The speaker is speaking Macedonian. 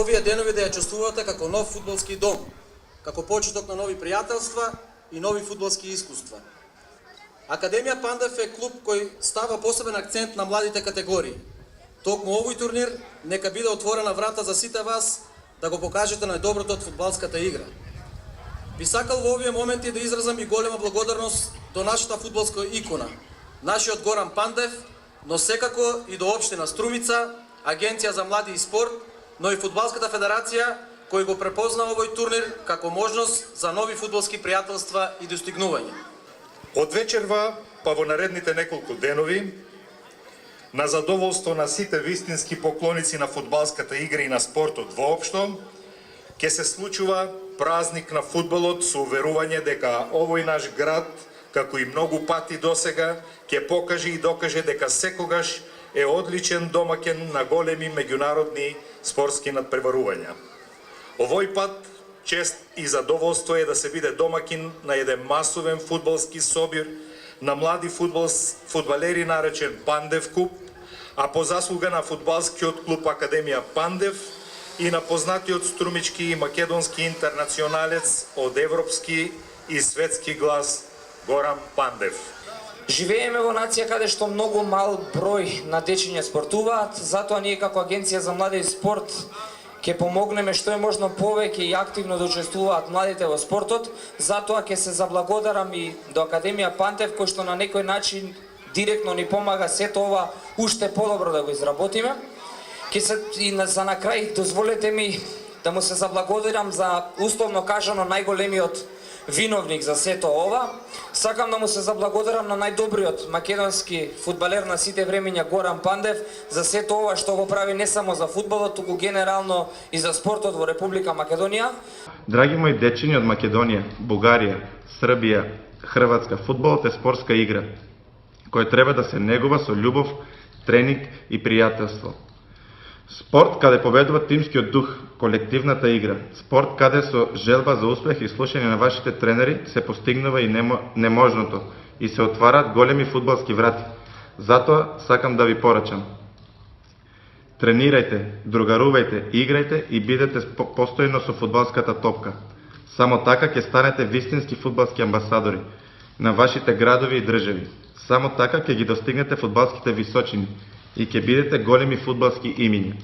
овие денови да ја чувствувате како нов фудбалски дом, како почеток на нови пријателства и нови фудбалски искуства. Академија Пандев е клуб кој става посебен акцент на младите категории. Токму овој турнир нека биде отворена врата за сите вас да го покажете најдоброто од фудбалската игра. Би сакал во овие моменти да изразам и голема благодарност до нашата фудбалска икона, нашиот Горан Пандев, но секако и до општина Струмица, Агенција за млади и спорт, но и Фудбалската федерација, кој го препозна овој турнир како можност за нови фудбалски пријателства и достигнувања. Од вечерва, па во наредните неколку денови, на задоволство на сите вистински поклоници на фудбалската игра и на спортот воопшто, ќе се случува празник на фудбалот со уверување дека овој наш град, како и многу пати досега, ќе покаже и докаже дека секогаш е одличен домаќин на големи меѓународни спортски надпреварувања. Овој пат чест и задоволство е да се биде домаќин на еден масовен фудбалски собир на млади фудбалери наречен Пандев куп, а по заслуга на фудбалскиот клуб Академија Пандев и на познатиот струмички и македонски интернационалец од европски и светски глас Горан Пандев. Живееме во нација каде што многу мал број на дечиња спортуваат, затоа ние како Агенција за млади и спорт ќе помогнеме што е можно повеќе и активно да учествуваат младите во спортот, затоа ќе се заблагодарам и до Академија Пандев кој што на некој начин директно ни помага сето ова уште подобро да го изработиме. И за на крај дозволете ми да му се заблагодарам за условно кажано најголемиот виновник за сето ова. Сакам да му се заблагодарам на најдобриот македонски фудбалер на сите времења Горан Пандев за сето ова што го прави не само за фудбалот, туку генерално и за спортот во Република Македонија. Драги мои дечиња од Македонија, Бугарија, Србија, Хрватска, фудбалот е спортска игра која треба да се негува со љубов, тренинг и пријателство. Спорт каде победува тимскиот дух, колективната игра. Спорт каде со желба за успех и слушање на вашите тренери се постигнува и неможното и се отвараат големи фудбалски врати. Затоа сакам да ви порачам. Тренирајте, другарувајте, играјте и бидете постојно со фудбалската топка. Само така ќе станете вистински фудбалски амбасадори на вашите градови и држави. Само така ќе ги достигнете фудбалските височини и ќе бидете големи фудбалски имиња.